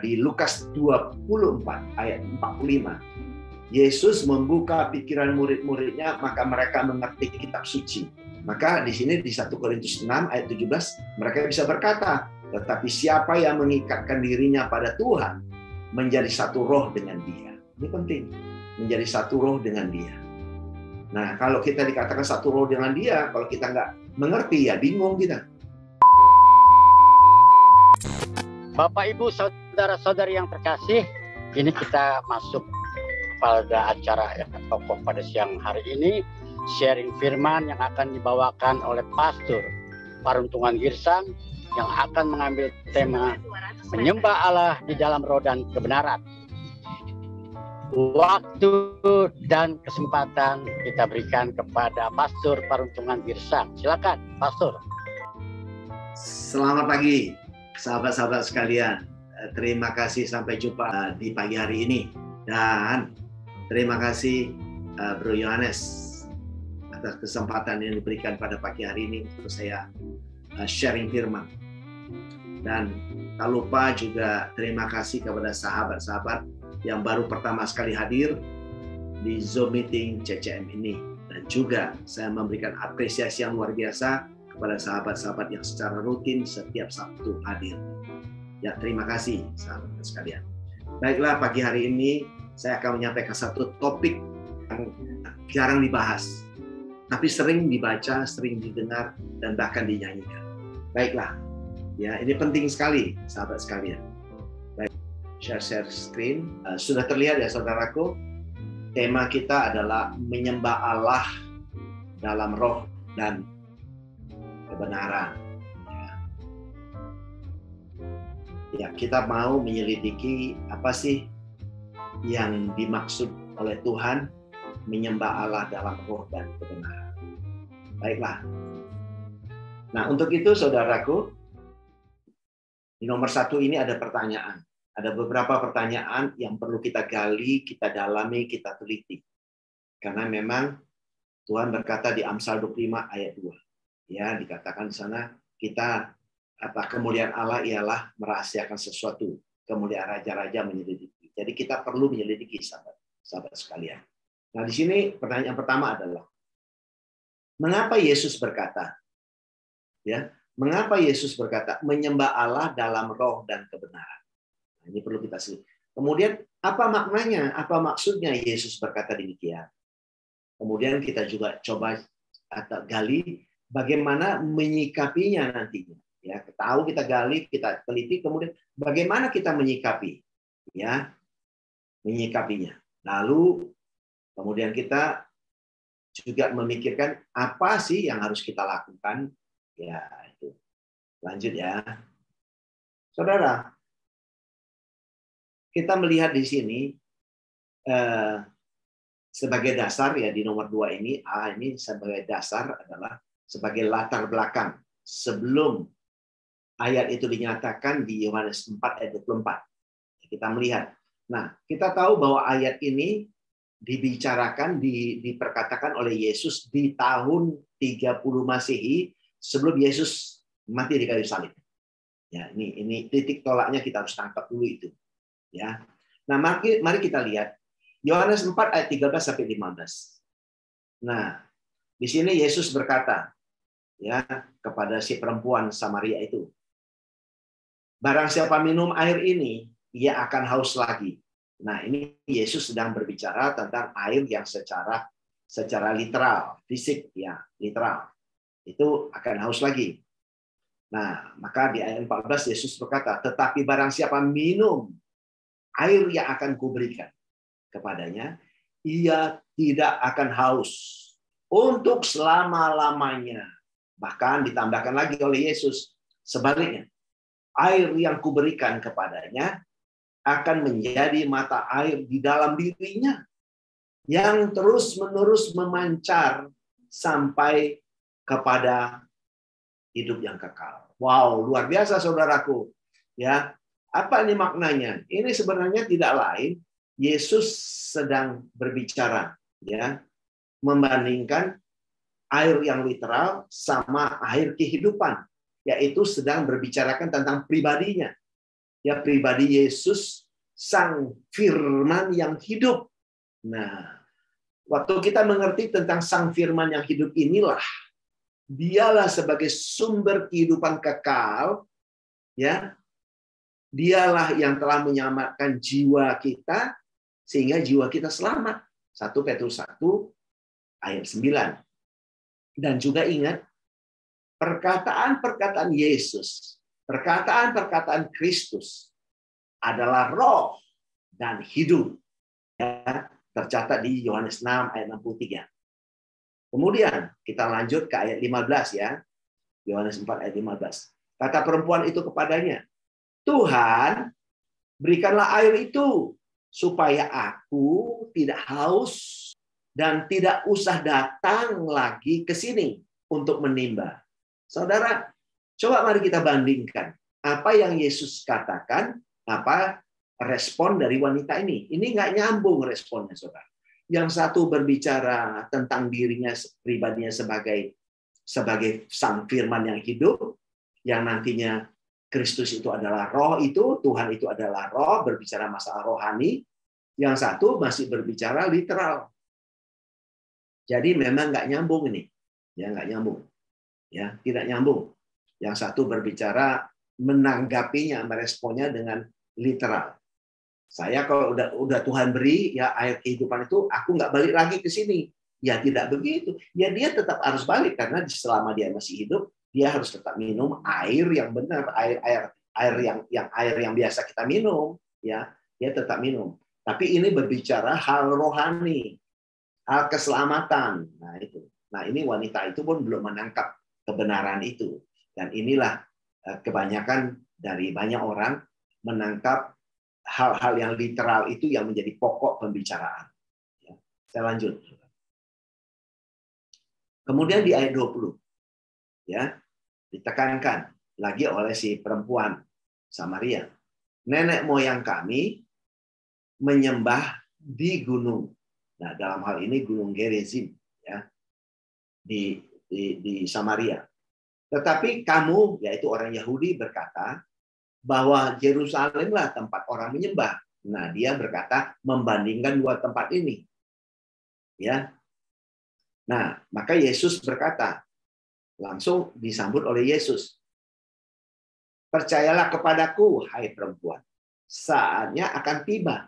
di Lukas 24 ayat 45. Yesus membuka pikiran murid-muridnya, maka mereka mengerti kitab suci. Maka di sini di 1 Korintus 6 ayat 17 mereka bisa berkata, tetapi siapa yang mengikatkan dirinya pada Tuhan menjadi satu roh dengan Dia. Ini penting, menjadi satu roh dengan Dia. Nah, kalau kita dikatakan satu roh dengan Dia, kalau kita nggak mengerti ya bingung kita. Bapak, Ibu, saudara-saudari yang terkasih, ini kita masuk pada acara pokok pada siang hari ini, sharing firman yang akan dibawakan oleh Pastor Paruntungan Girsang yang akan mengambil tema menyembah Allah di dalam roh dan kebenaran. Waktu dan kesempatan kita berikan kepada Pastor Paruntungan Girsang. Silakan, Pastor. Selamat pagi, sahabat-sahabat sekalian. Terima kasih sampai jumpa di pagi hari ini. Dan terima kasih Bro Yohanes atas kesempatan yang diberikan pada pagi hari ini untuk saya sharing firman. Dan tak lupa juga terima kasih kepada sahabat-sahabat yang baru pertama sekali hadir di Zoom meeting CCM ini. Dan juga saya memberikan apresiasi yang luar biasa kepada sahabat-sahabat yang secara rutin setiap Sabtu hadir. Ya, terima kasih sahabat sekalian. Baiklah, pagi hari ini saya akan menyampaikan satu topik yang jarang dibahas, tapi sering dibaca, sering didengar, dan bahkan dinyanyikan. Baiklah, ya ini penting sekali sahabat sekalian. Baik, share screen. Sudah terlihat ya saudaraku, tema kita adalah menyembah Allah dalam roh dan kebenaran. Ya, kita mau menyelidiki apa sih yang dimaksud oleh Tuhan menyembah Allah dalam roh dan kebenaran. Baiklah. Nah, untuk itu saudaraku, di nomor 1 ini ada pertanyaan. Ada beberapa pertanyaan yang perlu kita gali, kita dalami, kita teliti. Karena memang Tuhan berkata di Amsal 25 ayat 2. Ya, dikatakan di sana kita kemuliaan Allah ialah merahasiakan sesuatu. Kemuliaan raja-raja menyelidiki. Jadi kita perlu menyelidiki sahabat sekalian. Nah, di sini pertanyaan pertama adalah mengapa Yesus berkata? Ya, mengapa Yesus berkata menyembah Allah dalam roh dan kebenaran? Nah, ini perlu kita selidiki. Kemudian apa maknanya? Apa maksudnya Yesus berkata demikian? Kemudian kita juga coba atau gali bagaimana menyikapinya nantinya. Ya, tahu kita gali, kita teliti, kemudian bagaimana kita menyikapi, ya, menyikapinya. Lalu kemudian kita juga memikirkan apa sih yang harus kita lakukan. Ya, itu. Lanjut ya. Saudara, kita melihat di sini sebagai dasar ya di nomor 2 ini, ini sebagai dasar adalah sebagai latar belakang sebelum ayat itu dinyatakan di Yohanes 4 ayat 24. Kita melihat. Nah, kita tahu bahwa ayat ini dibicarakan, diperkatakan oleh Yesus di tahun 30 Masehi sebelum Yesus mati di kayu salib. Ya, ini titik tolaknya kita harus tangkap dulu itu. Ya. Nah, mari kita lihat Yohanes 4 ayat 13 sampai 15. Nah, di sini Yesus berkata ya kepada si perempuan Samaria itu, barang siapa minum air ini, ia akan haus lagi. Nah, ini Yesus sedang berbicara tentang air yang secara literal, fisik ya, literal. Itu akan haus lagi. Nah, maka di ayat 14 Yesus berkata, tetapi barang siapa minum air yang akan kuberikan kepadanya, ia tidak akan haus untuk selama-lamanya. Bahkan ditambahkan lagi oleh Yesus, sebaliknya, air yang kuberikan kepadanya akan menjadi mata air di dalam dirinya yang terus-menerus memancar sampai kepada hidup yang kekal. Wow, luar biasa saudaraku. Ya, apa ini maknanya? Ini sebenarnya tidak lain Yesus sedang berbicara ya, membandingkan air yang literal sama air kehidupan, yaitu sedang berbicarakan tentang pribadinya. Ya, pribadi Yesus, Sang Firman yang hidup. Nah, waktu kita mengerti tentang Sang Firman yang hidup inilah, dialah sebagai sumber kehidupan kekal, ya. Dialah yang telah menyelamatkan jiwa kita sehingga jiwa kita selamat. 1 Petrus 1 ayat 9. Dan juga ingat perkataan-perkataan Yesus, perkataan-perkataan Kristus adalah roh dan hidup. Ya, tercatat di Yohanes 6 ayat 63. Kemudian kita lanjut ke ayat 15 ya. Yohanes 4 ayat 15. Kata perempuan itu kepadanya, Tuhan, berikanlah air itu supaya aku tidak haus dan tidak usah datang lagi ke sini untuk menimba. Saudara, coba mari kita bandingkan apa yang Yesus katakan, apa respon dari wanita ini. Ini nggak nyambung responnya, saudara. Yang satu berbicara tentang dirinya pribadinya sebagai Sang Firman yang hidup, yang nantinya Kristus itu adalah roh itu, Tuhan itu adalah roh, berbicara masalah rohani. Yang satu masih berbicara literal. Jadi memang nggak nyambung ini, ya nggak nyambung, ya tidak nyambung. Yang satu berbicara menanggapinya, meresponnya dengan literal. Saya kalau udah Tuhan beri ya air kehidupan itu, aku nggak balik lagi ke sini. Ya tidak begitu. Ya dia tetap harus balik karena selama dia masih hidup, dia harus tetap minum air yang benar, air yang biasa kita minum, ya dia tetap minum. Tapi ini berbicara hal rohani, hal keselamatan. Nah itu. Nah ini wanita itu pun belum menangkap kebenaran itu. Dan inilah kebanyakan dari banyak orang menangkap hal-hal yang literal itu yang menjadi pokok pembicaraan. Ya, saya lanjut. Kemudian di ayat 20, ya ditekankan lagi oleh si perempuan Samaria. Nenek moyang kami menyembah di gunung. Nah, dalam hal ini Gunung Gerizim, ya, di Samaria. Tetapi kamu, yaitu orang Yahudi, berkata bahwa Yerusalemlah tempat orang menyembah. Nah, dia berkata membandingkan dua tempat ini. Ya. Nah, maka Yesus berkata, langsung disambut oleh Yesus. Percayalah kepadaku, hai perempuan. Saatnya akan tiba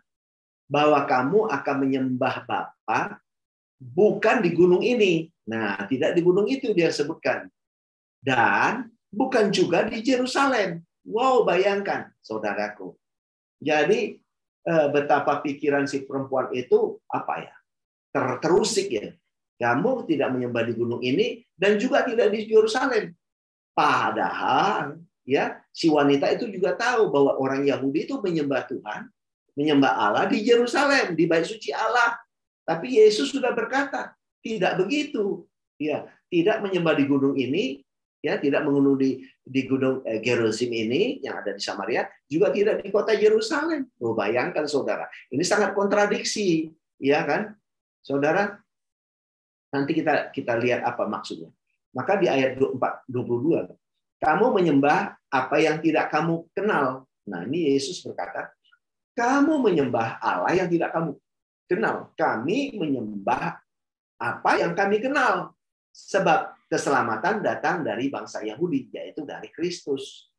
bahwa kamu akan menyembah Bapa bukan di gunung ini. Nah, tidak di gunung itu dia sebutkan. Dan bukan juga di Yerusalem. Wow, bayangkan, saudaraku. Jadi, betapa pikiran si perempuan itu apa ya? Terusik ya. Kamu tidak menyembah di gunung ini dan juga tidak di Yerusalem. Padahal ya si wanita itu juga tahu bahwa orang Yahudi itu menyembah Tuhan, menyembah Allah di Yerusalem, di bait suci Allah. Tapi Yesus sudah berkata, tidak begitu. Ya, tidak menyembah di gunung ini, ya, tidak mengunduh di gunung Gerizim ini yang ada di Samaria, juga tidak di kota Yerusalem. Oh, bayangkan saudara, ini sangat kontradiksi, ya kan? Saudara, nanti kita lihat apa maksudnya. Maka di ayat 22, kamu menyembah apa yang tidak kamu kenal. Nah, ini Yesus berkata, kamu menyembah Allah yang tidak kamu kenal. Kami menyembah apa yang kami kenal. Sebab keselamatan datang dari bangsa Yahudi, yaitu dari Kristus.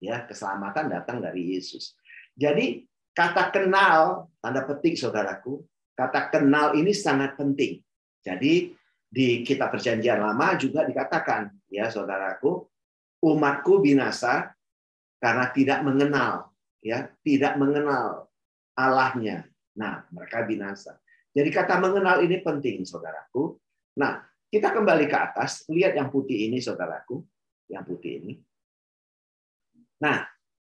Ya, keselamatan datang dari Yesus. Jadi, kata kenal, tanda petik saudaraku, kata kenal ini sangat penting. Jadi di kitab Perjanjian Lama juga dikatakan, ya saudaraku, umatku binasa karena tidak mengenal, ya, tidak mengenal Allahnya. Nah, mereka binasa. Jadi kata mengenal ini penting, saudaraku. Nah, kita kembali ke atas, lihat yang putih ini, saudaraku, yang putih ini. Nah,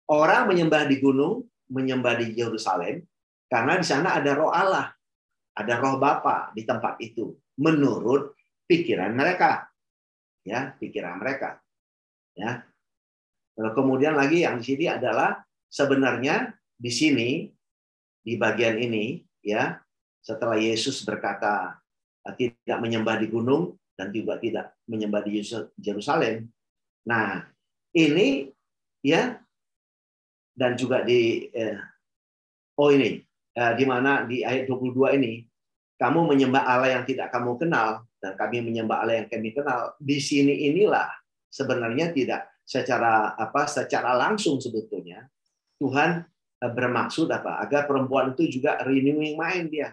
orang menyembah di gunung, menyembah di Yerusalem, karena di sana ada roh Allah, ada roh Bapa di tempat itu. Menurut pikiran mereka, ya pikiran mereka, ya. Lalu kemudian lagi yang di sini adalah sebenarnya di sini di bagian ini, ya setelah Yesus berkata tidak menyembah di gunung dan juga tidak menyembah di Yerusalem. Nah ini ya dan juga di di mana di ayat 22 ini, kamu menyembah Allah yang tidak kamu kenal dan kami menyembah Allah yang kami kenal. Di sini inilah sebenarnya tidak secara langsung sebetulnya Tuhan bermaksud agar perempuan itu juga renewing mind dia.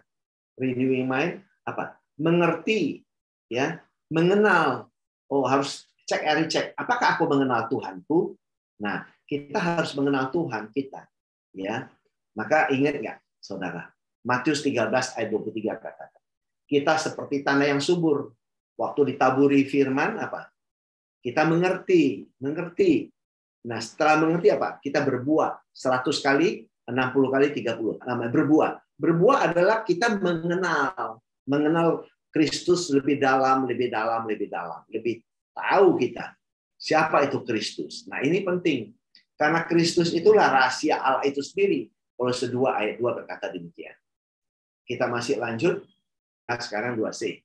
Renewing mind mengerti, ya, mengenal. Oh, harus cek recheck. Apakah aku mengenal Tuhanku? Nah, kita harus mengenal Tuhan kita, ya. Maka ingat nggak, saudara? Matius 13 ayat 23 katakan, kita seperti tanah yang subur. Waktu ditaburi firman kita mengerti. Nah, setelah mengerti kita berbuah 100 kali, 60 kali, 30. Berbuah. Berbuah adalah kita mengenal Kristus lebih dalam. Lebih tahu kita siapa itu Kristus. Nah, ini penting. Karena Kristus itulah rahasia Allah itu sendiri. Kolose 2 ayat 2 berkata demikian. Kita masih lanjut. Nah, sekarang 2C.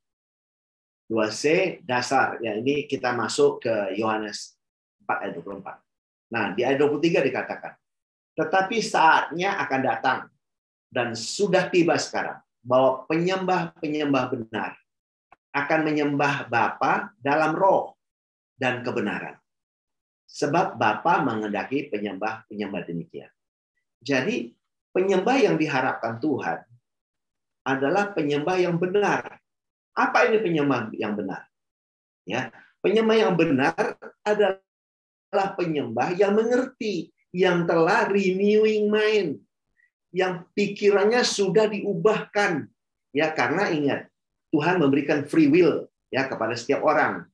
2C dasar. Ya, ini kita masuk ke Yohanes 4 ayat 24. Nah, di ayat 23 dikatakan, tetapi saatnya akan datang dan sudah tiba sekarang bahwa penyembah-penyembah benar akan menyembah Bapa dalam roh dan kebenaran. Sebab Bapa menghendaki penyembah-penyembah demikian. Jadi, penyembah yang diharapkan Tuhan adalah penyembah yang benar. Apa ini penyembah yang benar? Ya, penyembah yang benar adalah penyembah yang mengerti, yang telah renewing mind, yang pikirannya sudah diubahkan. Ya, karena ingat, Tuhan memberikan free will ya kepada setiap orang.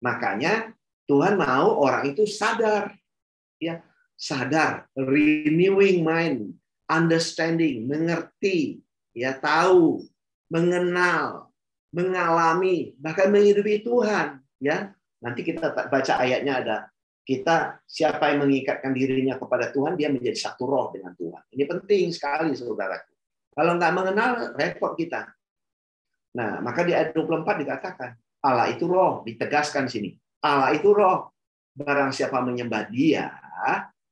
Makanya Tuhan mau orang itu sadar, ya, sadar, renewing mind, understanding, mengerti, ya, tahu, mengenal, mengalami, bahkan menghidupi Tuhan, ya. Nanti kita baca ayatnya ada, kita siapa yang mengikatkan dirinya kepada Tuhan, dia menjadi satu roh dengan Tuhan. Ini penting sekali, saudaraku. Kalau nggak mengenal, repot kita. Nah, maka di ayat 24 dikatakan, Allah itu roh, ditegaskan sini. Allah itu roh. Barang siapa menyembah dia,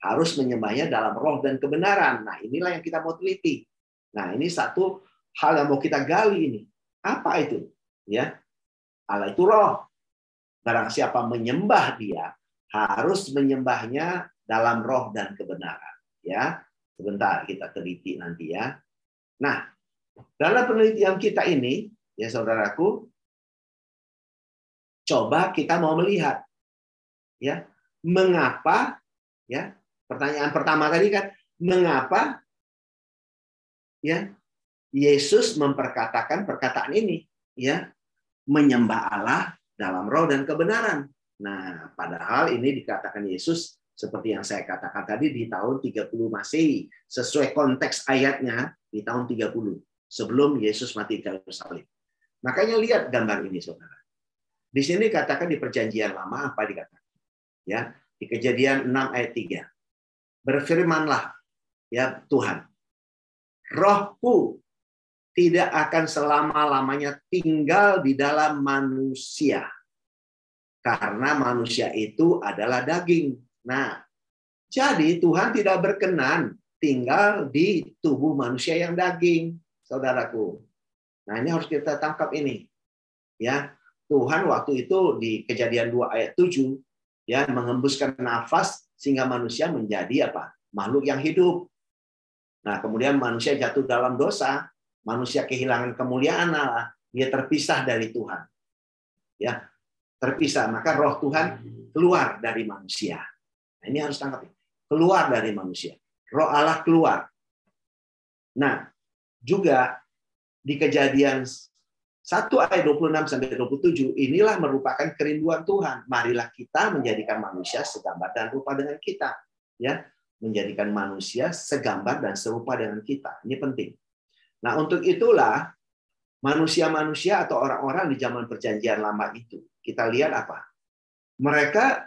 harus menyembahnya dalam roh dan kebenaran. Nah, inilah yang kita mau teliti. Nah, ini satu hal yang mau kita gali ini. Apa itu? Ya, Allah itu roh. Barang siapa menyembah dia, harus menyembahnya dalam roh dan kebenaran. Ya, sebentar kita teliti nanti ya. Nah, dalam penelitian kita ini, ya saudaraku, coba kita mau melihat, ya, mengapa, ya, pertanyaan pertama tadi kan, mengapa, ya, Yesus memperkatakan perkataan ini, ya, menyembah Allah dalam roh dan kebenaran. Nah, padahal ini dikatakan Yesus seperti yang saya katakan tadi di tahun 30 Masehi, sesuai konteks ayatnya di tahun 30 sebelum Yesus mati di kayu salib. Makanya lihat gambar ini, saudara. Di sini katakan di Perjanjian Lama apa dikatakan? Ya, di Kejadian 6 ayat 3. Berfirmanlah, ya Tuhan, Rohku tidak akan selama-lamanya tinggal di dalam manusia. Karena manusia itu adalah daging. Nah, jadi Tuhan tidak berkenan tinggal di tubuh manusia yang daging, saudaraku. Nah, ini harus kita tangkap ini. Ya, Tuhan waktu itu di Kejadian 2 ayat 7 ya mengembuskan nafas sehingga manusia menjadi apa? Makhluk yang hidup. Nah, kemudian manusia jatuh dalam dosa, manusia kehilangan kemuliaan Allah, dia terpisah dari Tuhan. Ya, terpisah, maka roh Tuhan keluar dari manusia. Nah, ini harus tangkap. Keluar dari manusia. Roh Allah keluar. Nah, juga di Kejadian 1 ayat 26 sampai 27 inilah merupakan kerinduan Tuhan. Marilah kita menjadikan manusia segambar dan rupa dengan kita, ya, menjadikan manusia segambar dan serupa dengan kita. Ini penting. Nah, untuk itulah manusia-manusia atau orang-orang di zaman Perjanjian Lama itu, kita lihat apa? Mereka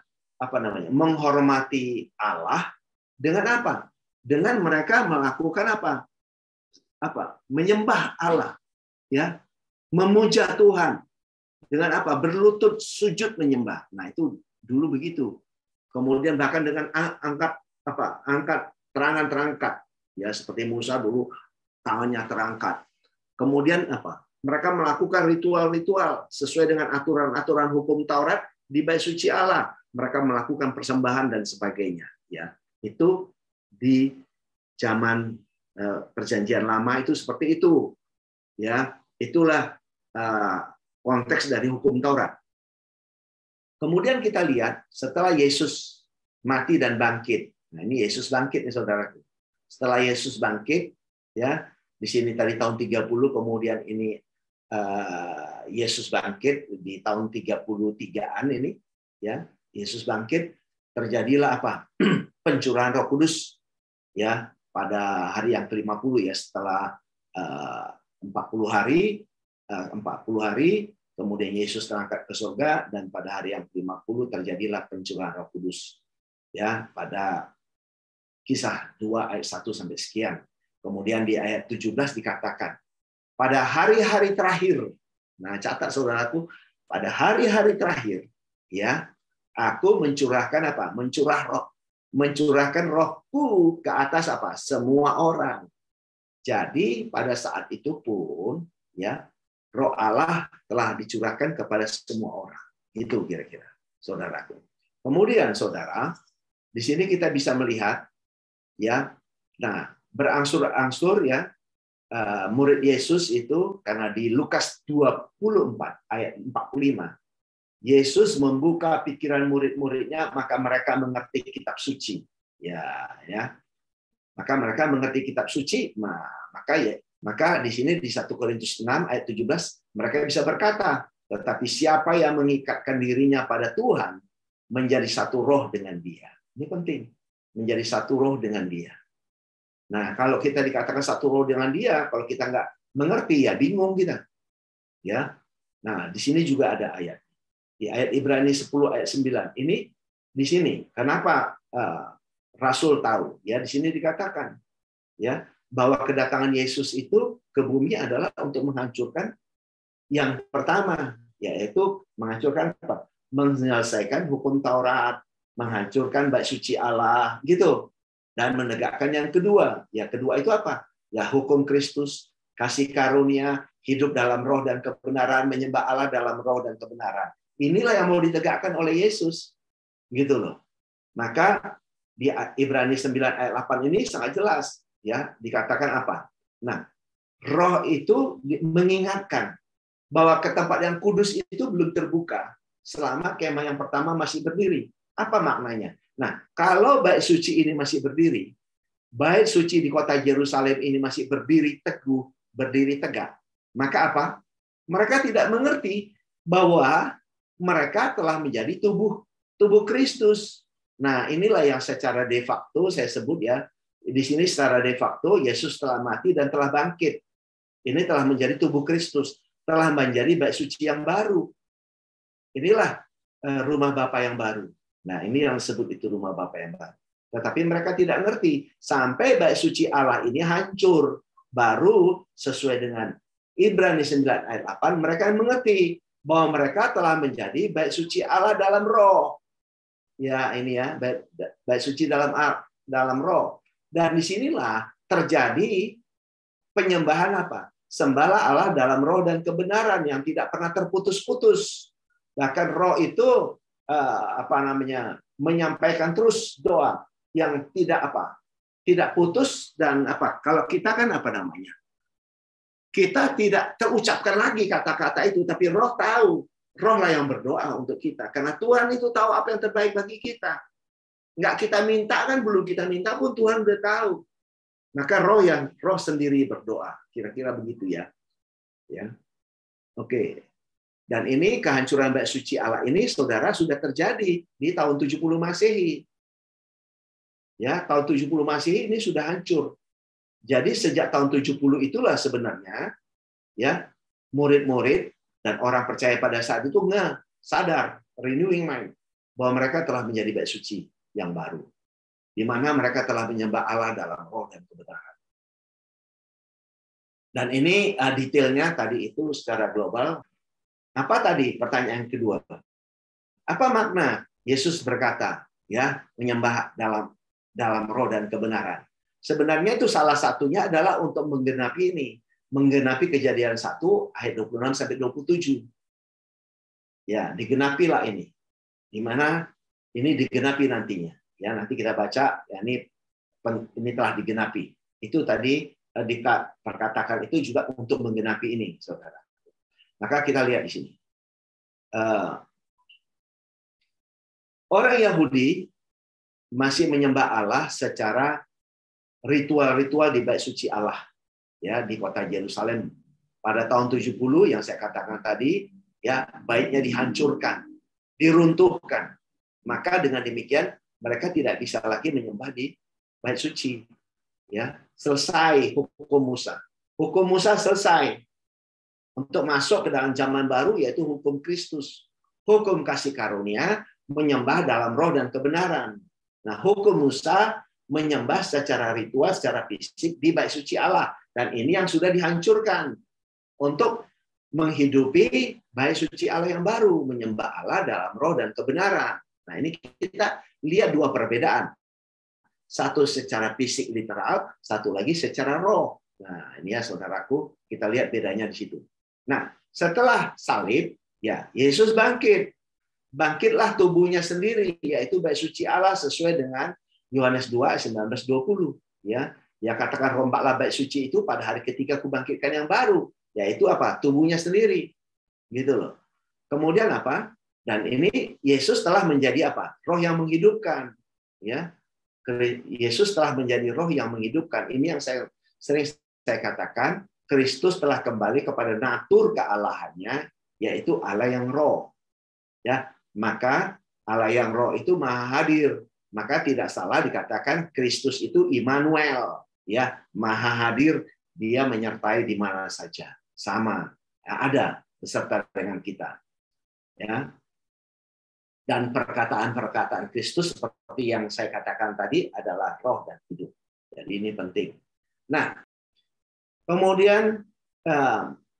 menghormati Allah dengan apa? Dengan mereka melakukan apa? Menyembah Allah, ya. Memuja Tuhan dengan apa? Berlutut sujud menyembah. Nah, itu dulu begitu. Kemudian bahkan dengan angkat tangan terangkat, ya seperti Musa dulu tangannya terangkat. Kemudian apa? Mereka melakukan ritual-ritual sesuai dengan aturan-aturan hukum Taurat di bait suci Allah. Mereka melakukan persembahan dan sebagainya. Ya, itu di zaman Perjanjian Lama itu seperti itu. Ya, itulah konteks dari hukum Taurat. Kemudian kita lihat setelah Yesus mati dan bangkit. Nah, ini Yesus bangkit nih saudaraku. Setelah Yesus bangkit, ya di sini tadi tahun 30, kemudian ini Yesus bangkit di tahun 33-an ini, ya Yesus bangkit, terjadilah apa? Pencurahan Roh Kudus, ya pada hari yang ke-50 ya setelah 40 hari, kemudian Yesus terangkat ke surga dan pada hari yang ke-50 terjadilah pencurahan Roh Kudus, ya pada Kisah 2 ayat 1 sampai sekian. Kemudian di ayat 17 dikatakan, pada hari-hari terakhir, nah catat saudaraku, pada hari-hari terakhir, ya, aku mencurahkan apa? Mencurahkan rohku ke atas apa? Semua orang. Jadi pada saat itu pun, ya, Roh Allah telah dicurahkan kepada semua orang. Itu kira-kira, saudaraku. Kemudian, saudara, di sini kita bisa melihat, ya, nah berangsur-angsur ya. Murid Yesus itu karena di Lukas 24 ayat 45 Yesus membuka pikiran murid-muridnya maka mereka mengerti kitab suci maka mereka mengerti kitab suci maka di sini di 1 Korintus 6 ayat 17 mereka bisa berkata tetapi siapa yang mengikatkan dirinya pada Tuhan menjadi satu roh dengan Dia. Ini penting, menjadi satu roh dengan Dia. Nah, kalau kita dikatakan satu roh dengan Dia, kalau kita nggak mengerti, ya bingung kita. Ya, nah di sini juga ada ayat. Di ayat Ibrani 10 ayat 9. Ini di sini. Kenapa Rasul tahu? Ya, di sini dikatakan, ya, bahwa kedatangan Yesus itu ke bumi adalah untuk menghancurkan yang pertama, yaitu menghancurkan apa? Menyelesaikan hukum Taurat, menghancurkan bait suci Allah, gitu. Dan menegakkan yang kedua. Ya, kedua itu apa? Ya, hukum Kristus, kasih karunia, hidup dalam roh dan kebenaran, menyembah Allah dalam roh dan kebenaran. Inilah yang mau ditegakkan oleh Yesus. Gitu loh. Maka di Ibrani 9 ayat 8 ini sangat jelas, ya, dikatakan apa? Nah, roh itu mengingatkan bahwa ke tempat yang kudus itu belum terbuka selama kemah yang pertama masih berdiri. Apa maknanya? Nah, kalau bait suci ini masih berdiri, bait suci di kota Yerusalem ini masih berdiri teguh, berdiri tegak, maka apa? Mereka tidak mengerti bahwa mereka telah menjadi tubuh Kristus. Nah, inilah yang secara de facto saya sebut ya, di sini secara de facto Yesus telah mati dan telah bangkit. Ini telah menjadi tubuh Kristus, telah menjadi bait suci yang baru. Inilah rumah Bapa yang baru. Nah, ini yang disebut itu rumah Bapa yang baru. Tetapi mereka tidak ngerti. Sampai bait suci Allah ini hancur. Baru sesuai dengan Ibrani 9 ayat 8, mereka mengerti bahwa mereka telah menjadi bait suci Allah dalam roh. Ya, ini ya, bait suci dalam roh. Dan disinilah terjadi penyembahan apa? Sembahlah Allah dalam roh dan kebenaran yang tidak pernah terputus-putus. Bahkan roh itu menyampaikan terus doa yang tidak putus dan kalau kita kan kita tidak terucapkan lagi kata-kata itu, tapi roh tahu, rohlah yang berdoa untuk kita karena Tuhan itu tahu apa yang terbaik bagi kita. Nggak kita minta kan, belum kita minta pun Tuhan udah tahu. Maka roh sendiri berdoa, kira-kira begitu ya. Oke. Dan ini kehancuran bait suci Allah ini, saudara, sudah terjadi di tahun 70 Masehi. Ya, tahun 70 Masehi ini sudah hancur. Jadi sejak tahun 70 itulah sebenarnya, ya, murid-murid dan orang percaya pada saat itu sadar, renewing mind, bahwa mereka telah menjadi bait suci yang baru, di mana mereka telah menyembah Allah dalam roh dan kebenaran. Dan ini detailnya tadi itu secara global. Apa tadi pertanyaan kedua? Apa makna Yesus berkata, ya, menyembah dalam dalam roh dan kebenaran. Sebenarnya itu salah satunya adalah untuk menggenapi ini. Menggenapi Kejadian 1 ayat 26 sampai 27. Ya, digenapilah ini. Di mana ini digenapi nantinya. Ya, nanti kita baca, ya ini telah digenapi. Itu tadi perkatakan itu juga untuk menggenapi ini, saudara. Maka kita lihat di sini. Orang Yahudi masih menyembah Allah secara ritual-ritual di bait suci Allah, ya, di kota Yerusalem. Pada tahun 70 yang saya katakan tadi, ya, baitnya dihancurkan, diruntuhkan. Maka dengan demikian mereka tidak bisa lagi menyembah di bait suci. Ya, selesai hukum Musa. Hukum Musa selesai. Untuk masuk ke dalam zaman baru yaitu hukum Kristus. Hukum kasih karunia menyembah dalam roh dan kebenaran. Nah, hukum Musa menyembah secara ritual, secara fisik di bait suci Allah. Dan ini yang sudah dihancurkan untuk menghidupi bait suci Allah yang baru, menyembah Allah dalam roh dan kebenaran. Nah, ini kita lihat dua perbedaan. Satu secara fisik literal, satu lagi secara roh. Nah, ini ya saudaraku, kita lihat bedanya di situ. Nah, setelah salib, ya Yesus bangkit. Bangkitlah tubuhnya sendiri, yaitu bait suci Allah sesuai dengan Yohanes 2 ayat 19-20. Ya, katakan rombaklah bait suci itu pada hari ketiga kubangkitkan yang baru, yaitu apa? Tubuhnya sendiri. Gitu loh. Kemudian apa? Dan ini Yesus telah menjadi apa? Roh yang menghidupkan. Ya, Yesus telah menjadi roh yang menghidupkan. Ini yang sering saya katakan, Kristus telah kembali kepada natur kealahannya, yaitu Allah yang roh. Ya, maka Allah yang roh itu maha hadir. Maka tidak salah dikatakan Kristus itu Immanuel, ya, maha hadir, dia menyertai di mana saja. Sama, ya, ada beserta dengan kita. Ya. Dan perkataan-perkataan Kristus seperti yang saya katakan tadi adalah roh dan hidup. Jadi ini penting. Nah, kemudian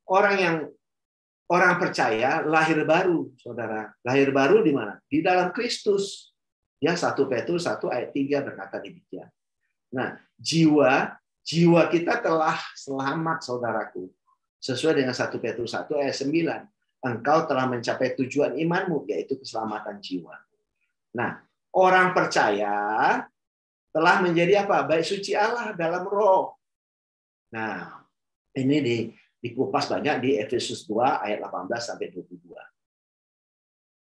orang percaya lahir baru, saudara. Lahir baru di mana? Di dalam Kristus. Ya, 1 Petrus 1 ayat 3 berkata demikian. Nah, jiwa kita telah selamat, saudaraku. Sesuai dengan 1 Petrus 1 ayat 9. Engkau telah mencapai tujuan imanmu, yaitu keselamatan jiwa. Nah, orang percaya telah menjadi apa? Bait suci Allah dalam roh. Nah, ini dikupas banyak di Efesus 2 ayat 18-22.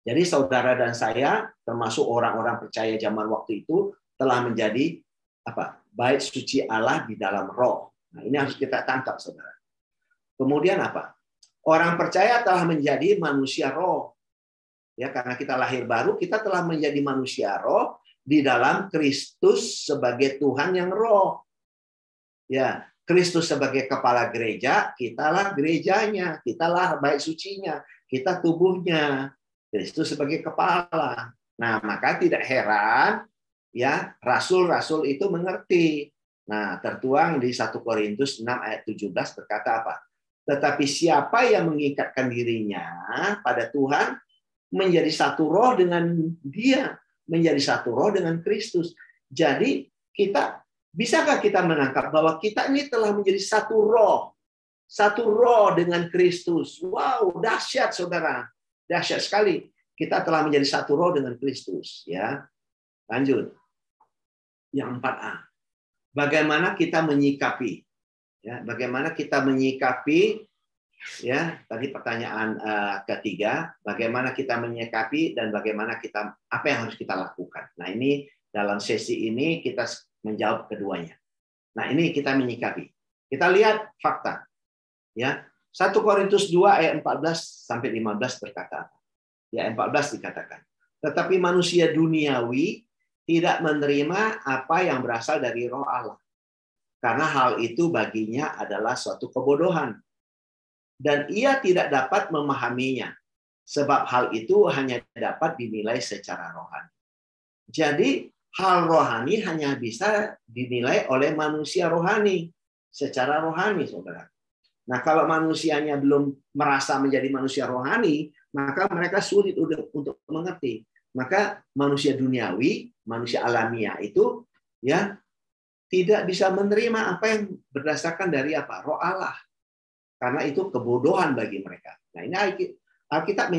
Jadi saudara dan saya, termasuk orang-orang percaya zaman waktu itu, telah menjadi apa? Bait suci Allah di dalam roh. Nah, ini harus kita tangkap, saudara. Kemudian apa? Orang percaya telah menjadi manusia roh. Ya, karena kita lahir baru, kita telah menjadi manusia roh di dalam Kristus sebagai Tuhan yang roh. Ya, Kristus sebagai kepala gereja, kitalah gerejanya, kitalah bait sucinya, kita tubuhnya. Kristus sebagai kepala. Nah, maka tidak heran ya rasul-rasul itu mengerti. Nah, tertuang di 1 Korintus 6 ayat 17 berkata apa? Tetapi siapa yang mengikatkan dirinya pada Tuhan menjadi satu roh dengan Dia, menjadi satu roh dengan Kristus. Jadi bisakah kita menangkap bahwa kita ini telah menjadi satu roh dengan Kristus? Wow, dahsyat, saudara. Dahsyat sekali. Kita telah menjadi satu roh dengan Kristus. Ya, lanjut. Yang 4A. Bagaimana kita menyikapi? Ya, bagaimana kita menyikapi? Ya, tadi pertanyaan ketiga. Bagaimana kita menyikapi dan bagaimana apa yang harus kita lakukan? Nah, ini dalam sesi ini kita menjawab keduanya. Nah, ini kita menyikapi. Kita lihat fakta. Ya. 1 Korintus 2 ayat 14-15 berkata, ya 14 dikatakan, tetapi manusia duniawi tidak menerima apa yang berasal dari roh Allah. Karena hal itu baginya adalah suatu kebodohan. Dan ia tidak dapat memahaminya. Sebab hal itu hanya dapat dinilai secara rohani. Jadi hal rohani hanya bisa dinilai oleh manusia rohani. Secara rohani, saudara. Nah, kalau manusianya belum merasa menjadi manusia rohani, maka mereka sulit untuk mengerti. Maka manusia duniawi, manusia alamiah itu ya tidak bisa menerima apa yang berdasarkan dari apa? Roh Allah. Karena itu kebodohan bagi mereka. Nah, ini Alkitab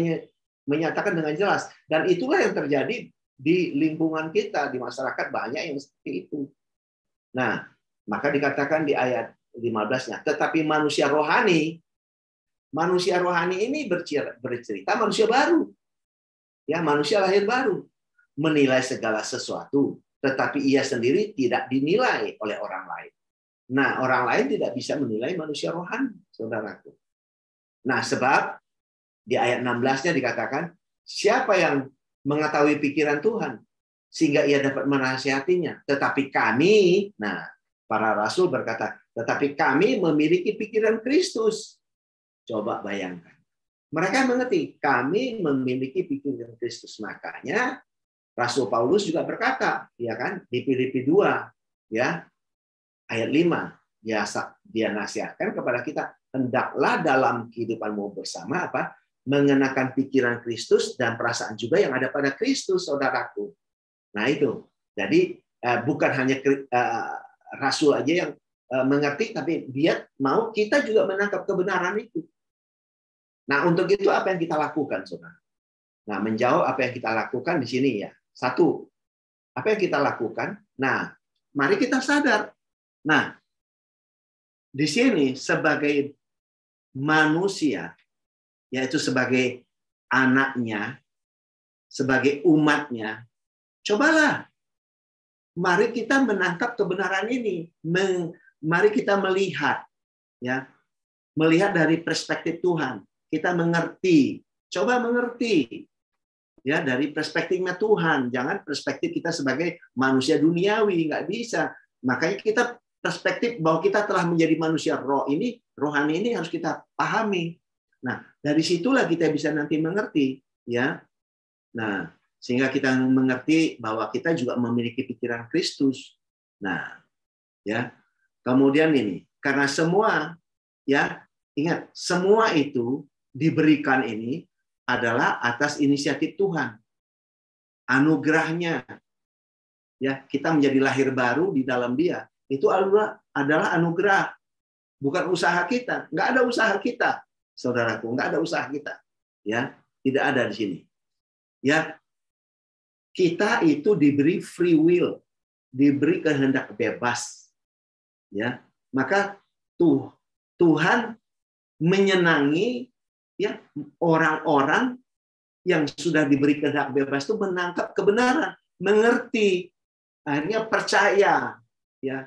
menyatakan dengan jelas. Dan itulah yang terjadi di lingkungan kita, di masyarakat banyak yang seperti itu. Nah, maka dikatakan di ayat 15-nya, tetapi manusia rohani ini bercerita manusia baru. Ya, manusia lahir baru. Menilai segala sesuatu, tetapi ia sendiri tidak dinilai oleh orang lain. Nah, orang lain tidak bisa menilai manusia rohani, saudaraku. Nah, sebab di ayat 16-nya dikatakan, siapa yang mengetahui pikiran Tuhan sehingga ia dapat menasihatinya? Tetapi kami, nah, para rasul berkata, tetapi kami memiliki pikiran Kristus. Coba bayangkan. Mereka mengerti, kami memiliki pikiran Kristus. Makanya Rasul Paulus juga berkata, ya kan, di Filipi 2, ya, ayat 5, dia nasihatkan kepada kita, hendaklah dalam kehidupanmu bersama apa? Mengenakan pikiran Kristus dan perasaan juga yang ada pada Kristus, saudaraku. Nah itu. Jadi bukan hanya rasul aja yang mengerti, tapi dia mau kita juga menangkap kebenaran itu. Nah untuk itu apa yang kita lakukan, saudara? Nah menjawab apa yang kita lakukan di sini ya. Satu, apa yang kita lakukan? Nah, mari kita sadar. Nah, di sini sebagai manusia, yaitu sebagai anaknya, sebagai umatnya, cobalah. Mari kita menangkap kebenaran ini. Mari kita melihat, ya, melihat dari perspektif Tuhan. Kita mengerti, coba mengerti. Ya, dari perspektifnya Tuhan, jangan perspektif kita sebagai manusia duniawi, nggak bisa. Makanya kita perspektif bahwa kita telah menjadi manusia rohani ini harus kita pahami. Nah, dari situlah kita bisa nanti mengerti, ya. Nah, sehingga kita mengerti bahwa kita juga memiliki pikiran Kristus. Nah, ya. Kemudian ini, karena semua, ya, ingat, semua itu diberikan ini adalah atas inisiatif Tuhan. Anugerahnya. Ya, kita menjadi lahir baru di dalam Dia. Itu adalah anugerah. Bukan usaha kita. Nggak ada usaha kita. Saudaraku, nggak ada usaha kita. Ya, tidak ada di sini. Ya, kita itu diberi free will, diberi kehendak bebas. Ya, maka Tuhan menyenangi ya orang-orang yang sudah diberi kehendak bebas itu menangkap kebenaran, mengerti, akhirnya percaya, ya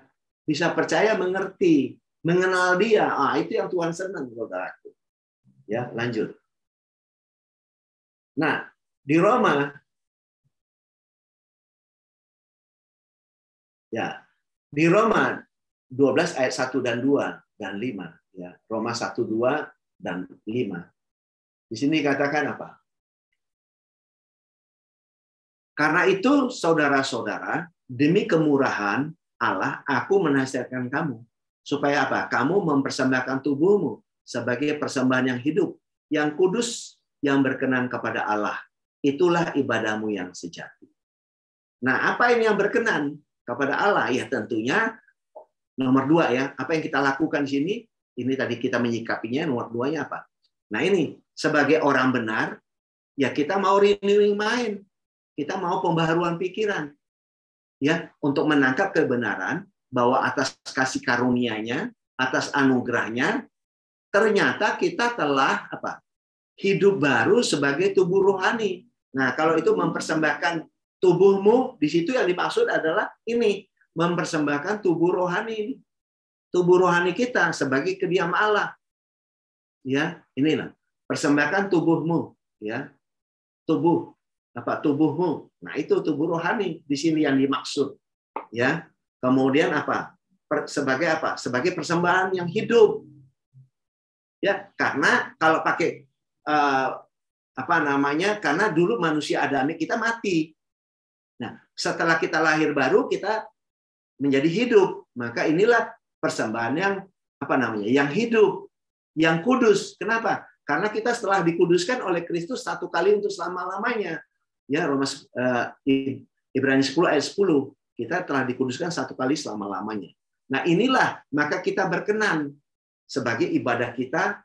bisa percaya, mengerti, mengenal Dia. Itu yang Tuhan senang, saudaraku. Ya, lanjut. Nah, di Roma, ya di Roma 12 ayat 1 dan 2 dan 5, ya Roma 1, 2 dan 5. Di sini dikatakan apa? Karena itu, saudara-saudara, demi kemurahan Allah, aku menasihatkan kamu. Supaya apa? Kamu mempersembahkan tubuhmu sebagai persembahan yang hidup, yang kudus, yang berkenan kepada Allah. Itulah ibadahmu yang sejati. Nah, apa ini yang berkenan kepada Allah? Ya tentunya, nomor 2 ya. Apa yang kita lakukan di sini? Ini tadi kita menyikapinya, nomor 2-nya apa? Nah ini, sebagai orang benar, ya kita mau renewing mind, kita mau pembaharuan pikiran, ya untuk menangkap kebenaran bahwa atas kasih karunia-Nya, atas anugerahnya, ternyata kita telah apa? Hidup baru sebagai tubuh rohani. Nah kalau itu mempersembahkan tubuhmu, di situ yang dimaksud adalah ini, mempersembahkan tubuh rohani, tubuh rohani kita sebagai kediaman Allah. Ya, inilah persembahkan tubuhmu, ya. Tubuhmu. Nah, itu tubuh rohani di sini yang dimaksud, ya. Kemudian apa? Sebagai apa? Sebagai persembahan yang hidup. Ya, karena kalau pakai karena dulu manusia Adami kita mati. Nah, setelah kita lahir baru kita menjadi hidup. Maka inilah persembahan yang yang hidup, yang kudus. Kenapa? Karena kita setelah dikuduskan oleh Kristus satu kali untuk selama-lamanya. Ya, Ibrani 10 ayat 10. Kita telah dikuduskan satu kali selama-lamanya. Nah, inilah maka kita berkenan sebagai ibadah kita,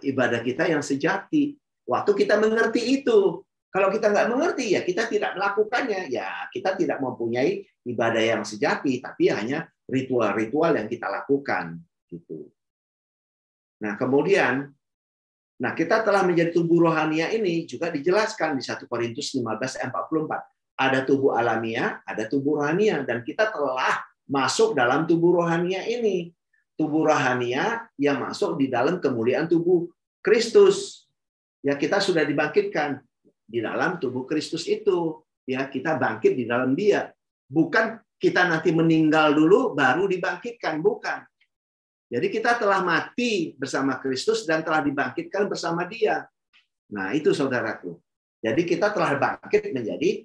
ibadah kita yang sejati. Waktu kita mengerti itu. Kalau kita nggak mengerti, ya kita tidak melakukannya. Ya, kita tidak mempunyai ibadah yang sejati, tapi hanya ritual-ritual yang kita lakukan. Gitu. Nah, kemudian, kita telah menjadi tubuh rohania ini juga dijelaskan di 1 Korintus 15 ayat 44. Ada tubuh alamiah, ada tubuh rohania, dan kita telah masuk dalam tubuh rohania ini. Tubuh rohania yang masuk di dalam kemuliaan tubuh Kristus. Ya, kita sudah dibangkitkan di dalam tubuh Kristus itu. Ya, kita bangkit di dalam Dia. Bukan kita nanti meninggal dulu baru dibangkitkan, bukan. Jadi kita telah mati bersama Kristus dan telah dibangkitkan bersama Dia. Nah, itu saudaraku. Jadi kita telah bangkit menjadi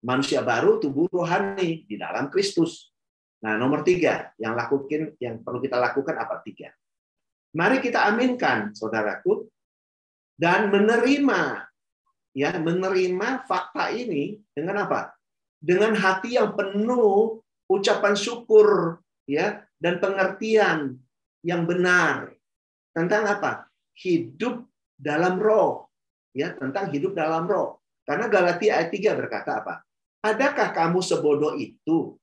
manusia baru, tubuh rohani di dalam Kristus. Nah, nomor 3 yang perlu kita lakukan apa? 3. Mari kita aminkan, saudaraku, dan menerima fakta ini dengan apa? Dengan hati yang penuh ucapan syukur, ya, dan pengertian yang benar tentang apa? Hidup dalam roh, ya, tentang hidup dalam roh. Karena Galatia ayat 3 berkata apa? Adakah kamu sebodoh itu?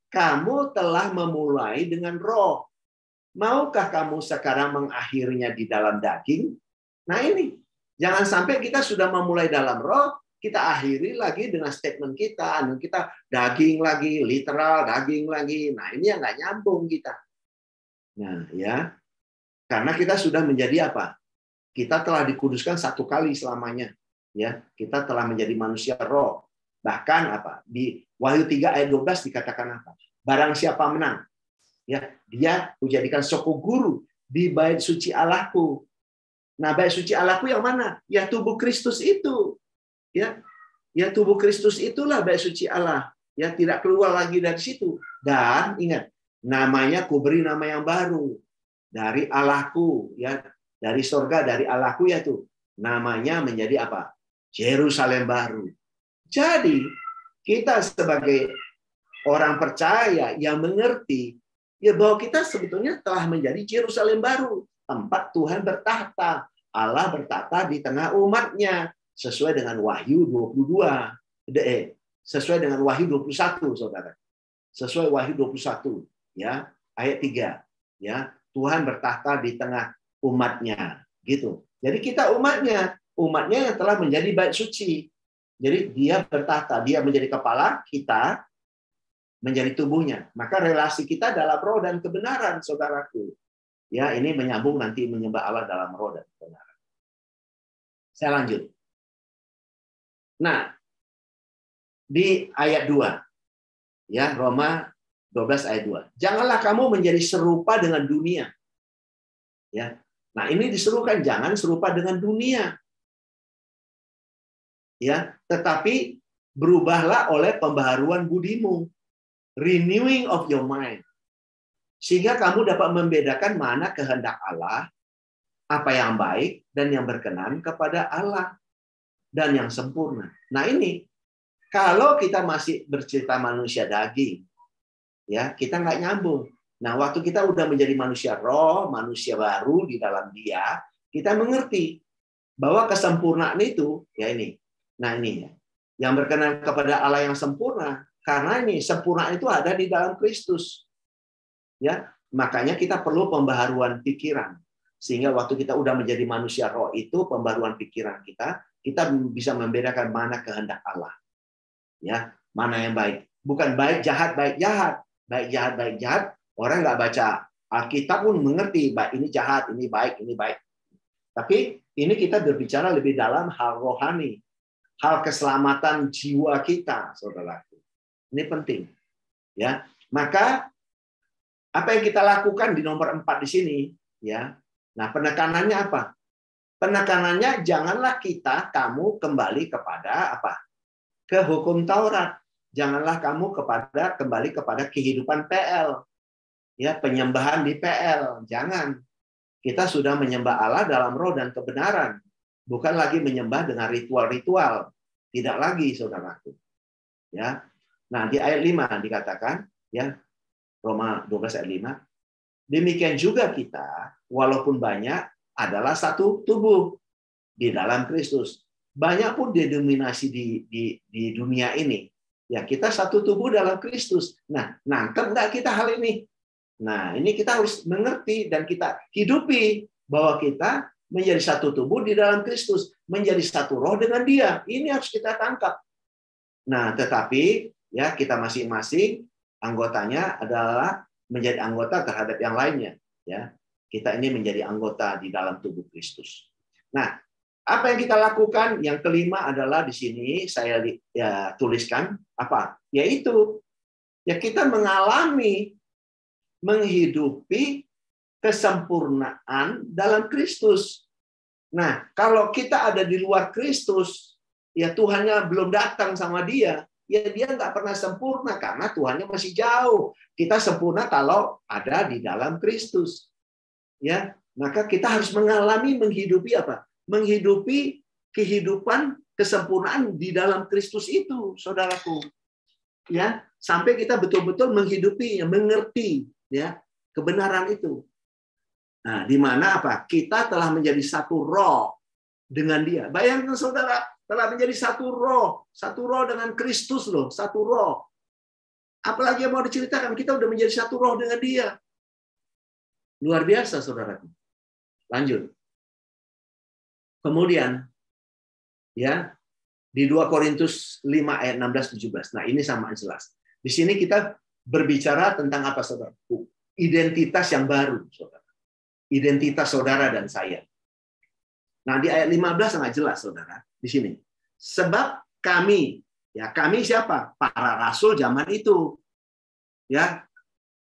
Kamu telah memulai dengan roh. Maukah kamu sekarang mengakhirinya di dalam daging? Nah, ini jangan sampai kita sudah memulai dalam roh, kita akhiri lagi dengan statement kita daging lagi, literal daging lagi. Nah, ini yang nggak nyambung kita. Nah, ya, karena kita sudah menjadi apa? Kita telah dikuduskan satu kali selamanya. Ya, kita telah menjadi manusia roh. Bahkan apa? Di Wahyu 3 ayat 12 dikatakan apa? Barang siapa menang, ya, dia kujadikan soko guru di bait suci Allahku. Nah, bait suci Allahku yang mana? Ya, tubuh Kristus itu. Ya, tubuh Kristus itulah bait suci Allah. Ya, tidak keluar lagi dari situ. Dan ingat, namanya kuberi nama yang baru dari Allahku, ya, dari sorga, dari Allahku, yaitu namanya menjadi apa? Yerusalem baru. Jadi kita sebagai orang percaya yang mengerti, ya, bahwa kita sebetulnya telah menjadi Yerusalem baru, tempat Tuhan bertahta. Allah bertahta di tengah umatnya sesuai dengan Wahyu 22. Sesuai dengan Wahyu 21, Saudara. Sesuai Wahyu 21, ya, ayat 3, ya. Tuhan bertahta di tengah umatnya, gitu. Jadi kita umatnya yang telah menjadi bait suci. Jadi Dia bertahta, Dia menjadi kepala, kita menjadi tubuhnya. Maka relasi kita dalam roh dan kebenaran, saudaraku. Ya, ini menyambung nanti menyembah Allah dalam roh dan kebenaran. Saya lanjut. Nah, di ayat 2, ya, Roma 12 ayat 2. Janganlah kamu menjadi serupa dengan dunia. Ya. Nah, ini diserukan jangan serupa dengan dunia. Ya, tetapi berubahlah oleh pembaharuan budimu. Renewing of your mind. Sehingga kamu dapat membedakan mana kehendak Allah, apa yang baik dan yang berkenan kepada Allah dan yang sempurna. Nah, ini kalau kita masih bercerita manusia daging, ya, kita nggak nyambung. Nah, waktu kita udah menjadi manusia roh, manusia baru di dalam Dia, kita mengerti bahwa kesempurnaan itu, ya, ini. Nah, ini ya, yang berkenan kepada Allah yang sempurna. Karena ini sempurna itu ada di dalam Kristus. Ya, makanya kita perlu pembaharuan pikiran. Sehingga waktu kita udah menjadi manusia roh itu pembaharuan pikiran kita bisa membedakan mana kehendak Allah. Ya, mana yang baik. Bukan baik jahat, baik jahat. Baik jahat, baik jahat. Orang nggak baca Alkitab pun mengerti, baik ini jahat, ini baik, ini baik. Tapi ini kita berbicara lebih dalam hal rohani. Hal keselamatan jiwa kita, saudaraku. Ini penting, ya. Maka apa yang kita lakukan di nomor 4 di sini, ya. Nah, penekanannya apa? Penekanannya janganlah kamu kembali kepada apa? Ke hukum Taurat. Janganlah kamu kembali kepada kehidupan PL. Ya, penyembahan di PL. Jangan. Kita sudah menyembah Allah dalam roh dan kebenaran. Bukan lagi menyembah dengan ritual-ritual. Tidak lagi, saudaraku. Ya. Nah, di ayat 5 dikatakan, ya, Roma 12 ayat 5, demikian juga kita, walaupun banyak, adalah satu tubuh di dalam Kristus. Banyak pun didominasi di dunia ini. Ya, kita satu tubuh dalam Kristus. Nah, nangkep nggak kita hal ini? Nah, ini kita harus mengerti dan kita hidupi bahwa kita menjadi satu tubuh di dalam Kristus, menjadi satu roh dengan Dia. Ini harus kita tangkap. Nah, tetapi ya kita masing-masing anggotanya adalah menjadi anggota terhadap yang lainnya. Ya, kita ini menjadi anggota di dalam tubuh Kristus. Nah, apa yang kita lakukan? Yang kelima adalah di sini saya tuliskan apa? Yaitu ya kita menghidupi kesempurnaan dalam Kristus. Nah, kalau kita ada di luar Kristus, ya Tuhannya belum datang sama dia, ya dia nggak pernah sempurna karena Tuhannya masih jauh. Kita sempurna kalau ada di dalam Kristus. Ya, maka kita harus menghidupi apa? Menghidupi kehidupan kesempurnaan di dalam Kristus itu, saudaraku. Ya, sampai kita betul-betul menghidupi, mengerti ya kebenaran itu. Nah, di mana apa? Kita telah menjadi satu roh dengan Dia. Bayangkan saudara, telah menjadi satu roh dengan Kristus loh, satu roh. Apalagi yang mau diceritakan, kita udah menjadi satu roh dengan Dia. Luar biasa, saudaraku. Lanjut. Kemudian, ya di 2 Korintus 5 ayat 16-17. Nah, ini sama jelas. Di sini kita berbicara tentang apa, saudaraku? Identitas yang baru, saudara. Identitas saudara dan saya. Nah, di ayat 15 sangat jelas, saudara. Di sini. Sebab kami, ya kami siapa? Para rasul zaman itu. Ya,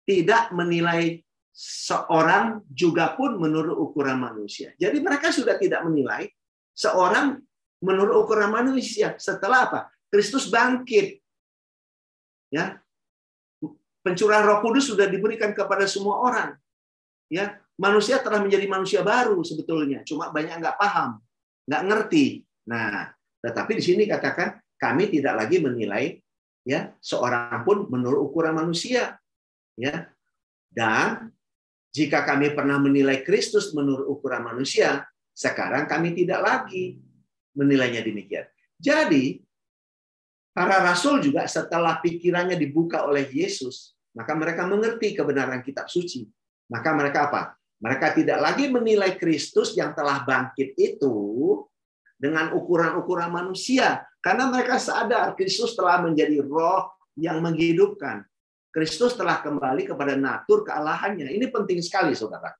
tidak menilai seorang juga pun menurut ukuran manusia. Jadi mereka sudah tidak menilai seorang menurut ukuran manusia. Setelah apa? Kristus bangkit. Ya. Pencurahan Roh Kudus sudah diberikan kepada semua orang. Ya, manusia telah menjadi manusia baru sebetulnya. Cuma banyak nggak paham, nggak ngerti. Nah, tetapi di sini katakan kami tidak lagi menilai ya seorang pun menurut ukuran manusia. Ya. Dan jika kami pernah menilai Kristus menurut ukuran manusia, sekarang kami tidak lagi menilainya demikian. Jadi, para rasul juga setelah pikirannya dibuka oleh Yesus, maka mereka mengerti kebenaran kitab suci. Maka mereka apa? Mereka tidak lagi menilai Kristus yang telah bangkit itu dengan ukuran-ukuran manusia. Karena mereka sadar Kristus telah menjadi roh yang menghidupkan. Kristus telah kembali kepada natur kealahannya. Ini penting sekali, saudara.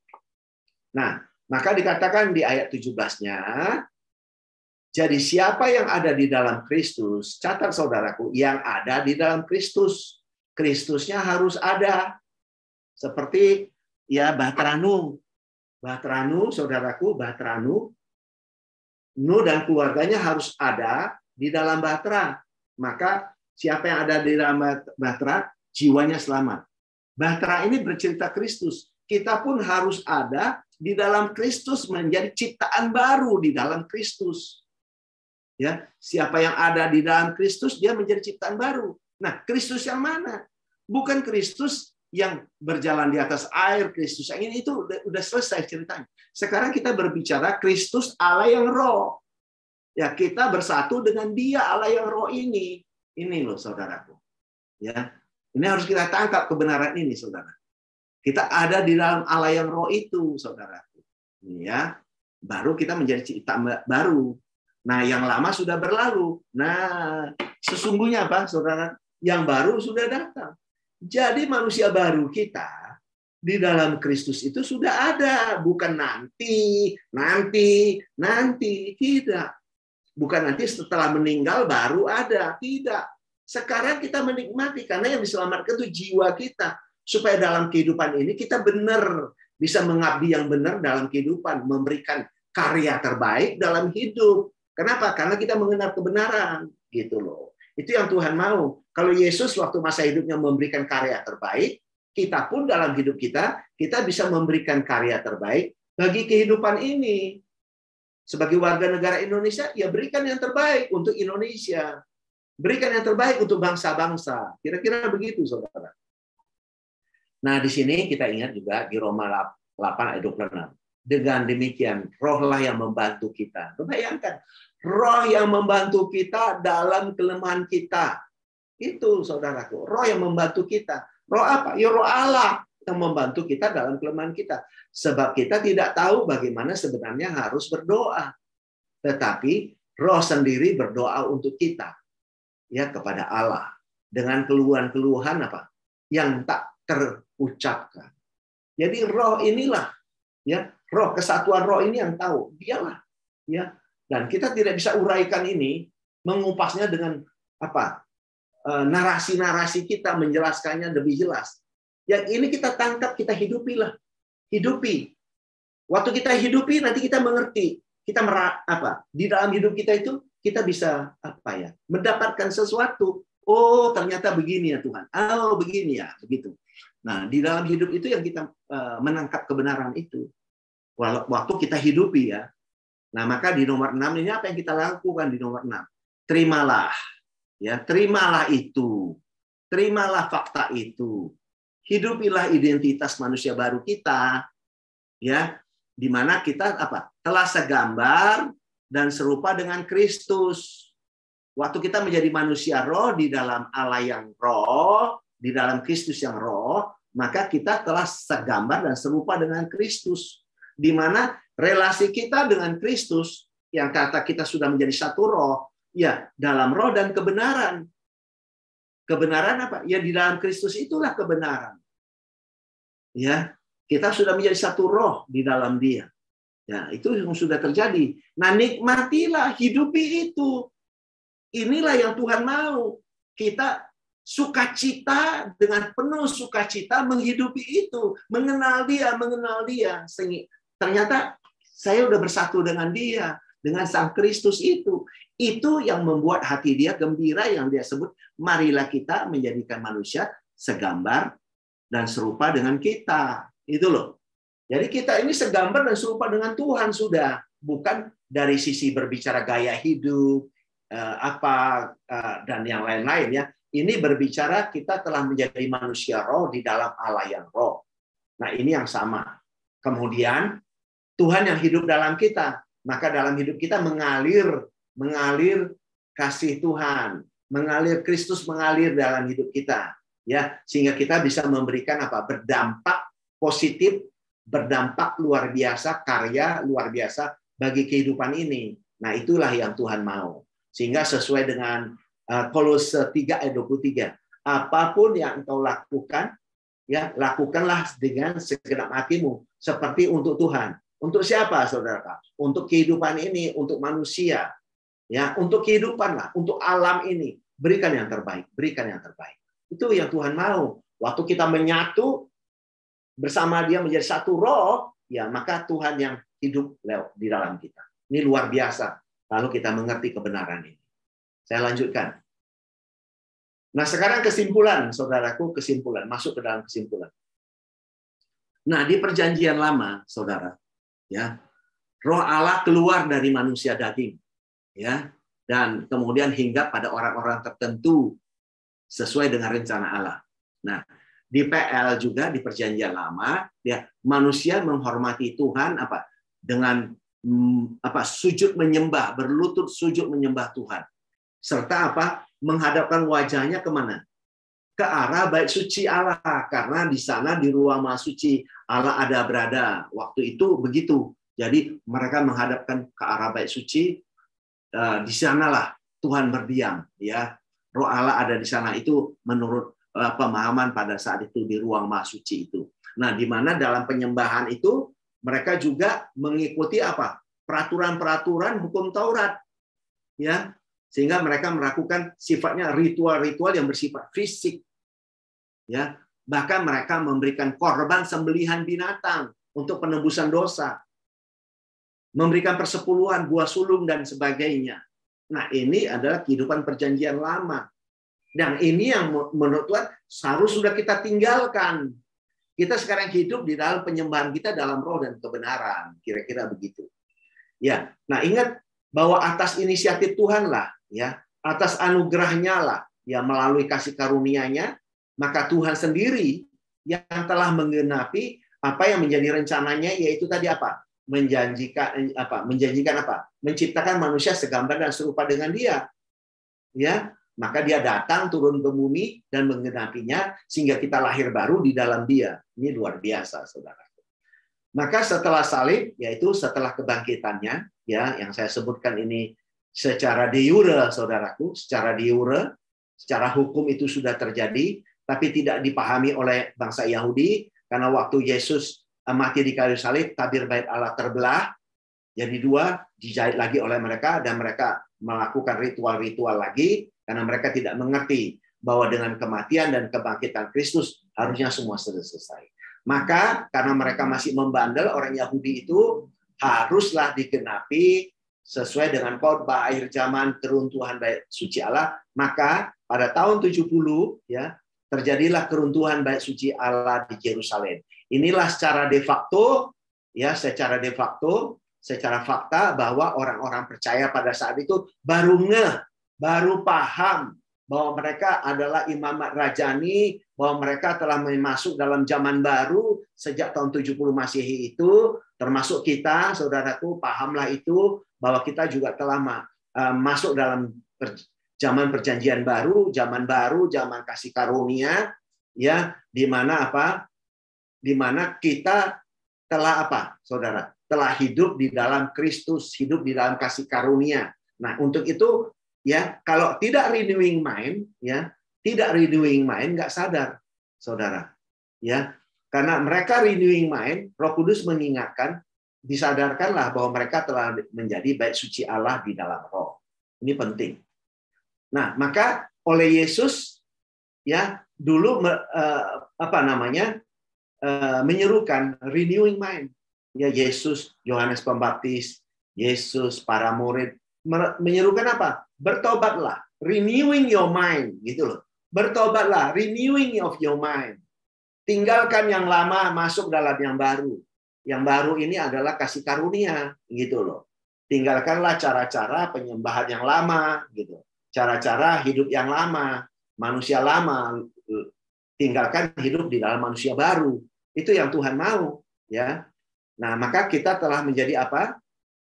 Nah, maka dikatakan di ayat 17-nya, jadi siapa yang ada di dalam Kristus, catat saudaraku, yang ada di dalam Kristus. Kristusnya harus ada. Seperti ya Bahtranu. Bahtranu, saudaraku, Bahtranu. Nuh dan keluarganya harus ada di dalam Bahtera. Maka siapa yang ada di dalam Bahtera, jiwanya selamat. Bahtera ini bercerita Kristus. Kita pun harus ada di dalam Kristus, menjadi ciptaan baru di dalam Kristus. Ya, siapa yang ada di dalam Kristus, dia menjadi ciptaan baru. Nah, Kristus yang mana? Bukan Kristus yang berjalan di atas air, Kristus yang ini itu udah selesai ceritanya. Sekarang kita berbicara Kristus Allah yang roh. Ya, kita bersatu dengan Dia Allah yang roh ini. Ini loh, saudaraku. Ya. Ini harus kita tangkap kebenaran ini, saudara. Kita ada di dalam Allah yang roh itu, saudaraku. Ya, baru kita menjadi ciptaan baru. Nah, yang lama sudah berlalu. Nah, sesungguhnya apa, saudara? Yang baru sudah datang. Jadi manusia baru kita di dalam Kristus itu sudah ada, bukan nanti. Tidak. Bukan nanti setelah meninggal baru ada, tidak. Sekarang kita menikmati, karena yang diselamatkan itu jiwa kita. Supaya dalam kehidupan ini kita benar, bisa mengabdi yang benar dalam kehidupan, memberikan karya terbaik dalam hidup. Kenapa? Karena kita mengenal kebenaran, gitu loh. Itu yang Tuhan mau. Kalau Yesus waktu masa hidupnya memberikan karya terbaik, kita pun dalam hidup kita bisa memberikan karya terbaik bagi kehidupan ini. Sebagai warga negara Indonesia, ya berikan yang terbaik untuk Indonesia. Berikan yang terbaik untuk bangsa-bangsa. Kira-kira begitu, saudara. Nah, di sini kita ingat juga di Roma 8 ayat 26. Dengan demikian, rohlah yang membantu kita. Bayangkan, roh yang membantu kita dalam kelemahan kita. Itu, saudaraku. Roh yang membantu kita. Roh apa? Ya roh Allah yang membantu kita dalam kelemahan kita. Sebab kita tidak tahu bagaimana sebenarnya harus berdoa. Tetapi roh sendiri berdoa untuk kita. Ya, kepada Allah. Dengan keluhan-keluhan apa? Yang tak terucapkan. Jadi roh inilah, ya, roh kesatuan roh ini yang tahu, dialah, ya. Dan kita tidak bisa uraikan ini, mengupasnya dengan apa? Narasi-narasi kita, menjelaskannya lebih jelas. Yang ini kita tangkap, kita hidupilah, hidupi. Waktu kita hidupi, nanti kita mengerti, kita apa? Di dalam hidup kita itu kita bisa apa ya? Mendapatkan sesuatu. Oh, ternyata begini ya Tuhan. Oh, begini ya, begitu. Nah, di dalam hidup itu yang kita menangkap kebenaran itu. Waktu kita hidupi ya. Nah, maka di nomor 6 ini apa yang kita lakukan di nomor 6? Terimalah. Ya, terimalah itu. Terimalah fakta itu. Hidupilah identitas manusia baru kita. Ya, di mana kita apa? Telah segambar dan serupa dengan Kristus. Waktu kita menjadi manusia roh di dalam Allah yang roh, di dalam Kristus yang roh, maka kita telah segambar dan serupa dengan Kristus. Di mana relasi kita dengan Kristus, yang kata kita sudah menjadi satu roh, ya dalam roh dan kebenaran. Kebenaran apa? Ya di dalam Kristus itulah kebenaran. Ya, kita sudah menjadi satu roh di dalam Dia. Ya, itu yang sudah terjadi. Nah, nikmatilah, hidupi itu. Inilah yang Tuhan mau. Kita sukacita, dengan penuh sukacita menghidupi itu, mengenal Dia. Ternyata saya udah bersatu dengan Dia, dengan Sang Kristus itu. Itu yang membuat hati Dia gembira, yang Dia sebut, marilah kita menjadikan manusia segambar dan serupa dengan kita. Itu loh. Jadi kita ini segambar dan serupa dengan Tuhan sudah, bukan dari sisi berbicara gaya hidup, dan yang lain-lain ya. Ini berbicara kita telah menjadi manusia roh di dalam Allah yang roh. Nah, ini yang sama. Kemudian Tuhan yang hidup dalam kita, maka dalam hidup kita mengalir kasih Tuhan, mengalir Kristus, mengalir dalam hidup kita, ya, sehingga kita bisa memberikan apa? Berdampak positif, berdampak luar biasa, karya luar biasa bagi kehidupan ini. Nah, itulah yang Tuhan mau. Sehingga sesuai dengan Kolose 3 ayat 23, apapun yang engkau lakukan, ya lakukanlah dengan segenap hatimu seperti untuk Tuhan. Untuk siapa, saudara? Untuk kehidupan ini, untuk manusia, ya, untuk kehidupan lah, untuk alam ini. Berikan yang terbaik, berikan yang terbaik. Itu yang Tuhan mau. Waktu kita menyatu bersama Dia menjadi satu roh, ya maka Tuhan yang hidup di dalam kita. Ini luar biasa. Lalu kita mengerti kebenaran ini. Saya lanjutkan. Nah, sekarang kesimpulan, saudaraku, kesimpulan. Masuk ke dalam kesimpulan. Nah, di perjanjian lama, saudara, ya, roh Allah keluar dari manusia daging, ya, dan kemudian hinggap pada orang-orang tertentu sesuai dengan rencana Allah. Nah, di PL juga di perjanjian lama, ya, manusia menghormati Tuhan apa? Dengan apa? Sujud menyembah, berlutut sujud menyembah Tuhan. Serta apa? Menghadapkan wajahnya kemana? Ke arah bait suci Allah, karena di sana di ruang maha suci Allah ada berada. Waktu itu begitu. Jadi mereka menghadapkan ke arah bait suci, di sanalah Tuhan berdiam, ya. Roh Allah ada di sana, itu menurut pemahaman pada saat itu di ruang maha suci itu. Nah, di mana dalam penyembahan itu mereka juga mengikuti apa? Peraturan-peraturan hukum Taurat, ya. Sehingga mereka melakukan sifatnya ritual-ritual yang bersifat fisik, ya. Bahkan mereka memberikan korban sembelihan binatang untuk penebusan dosa, memberikan persepuluhan, buah sulung dan sebagainya. Nah, ini adalah kehidupan perjanjian lama. Dan ini yang menurut Tuhan harus sudah kita tinggalkan. Kita sekarang hidup di dalam penyembahan kita dalam roh dan kebenaran. Kira-kira begitu. Ya, nah ingat bahwa atas inisiatif Tuhan lah, ya, atas anugerahnya lah, ya melalui kasih karunia-Nya, maka Tuhan sendiri yang telah menggenapi apa yang menjadi rencananya, yaitu tadi apa? Menjanjikan apa? Menciptakan manusia segambar dan serupa dengan Dia. Ya, maka Dia datang turun ke bumi dan menggenapinya sehingga kita lahir baru di dalam Dia. Ini luar biasa, saudara. Maka setelah salib, yaitu setelah kebangkitannya, ya, yang saya sebutkan ini secara de jure, saudaraku, secara de jure, secara hukum itu sudah terjadi, tapi tidak dipahami oleh bangsa Yahudi, karena waktu Yesus mati di kayu salib, tabir bait Allah terbelah, jadi dua, dijahit lagi oleh mereka, dan mereka melakukan ritual-ritual lagi, karena mereka tidak mengerti bahwa dengan kematian dan kebangkitan Kristus, harusnya semua sudah selesai. Maka karena mereka masih membandel, orang Yahudi itu haruslah digenapi sesuai dengan khotbah akhir zaman keruntuhan bait suci Allah. Maka pada tahun 70 ya terjadilah keruntuhan bait suci Allah di Yerusalem. Inilah secara de facto ya, secara fakta bahwa orang-orang percaya pada saat itu baru paham bahwa mereka adalah imamat rajani, bahwa mereka telah masuk dalam zaman baru sejak tahun 70 Masehi itu, termasuk kita, saudaraku, pahamlah itu, bahwa kita juga telah masuk dalam zaman perjanjian baru, zaman kasih karunia, ya, di mana apa? Di mana kita telah apa, saudara? Telah hidup di dalam Kristus, hidup di dalam kasih karunia. Nah, untuk itu ya, kalau tidak renewing mind, ya, nggak sadar, saudara. Ya, karena mereka renewing mind, Roh Kudus mengingatkan, disadarkanlah bahwa mereka telah menjadi bait suci Allah di dalam Roh. Ini penting. Nah, maka oleh Yesus, ya, dulu menyerukan renewing mind. Ya, Yesus, Yohanes Pembaptis, Yesus, para murid menyerukan apa? Bertobatlah, renewing your mind, gitu loh. Bertobatlah, renewing of your mind. Tinggalkan yang lama, masuk dalam yang baru. Yang baru ini adalah kasih karunia, gitu loh. Tinggalkanlah cara-cara penyembahan yang lama, gitu. Cara-cara hidup yang lama, manusia lama. Tinggalkan hidup di dalam manusia baru. Itu yang Tuhan mau, ya. Nah, maka kita telah menjadi apa?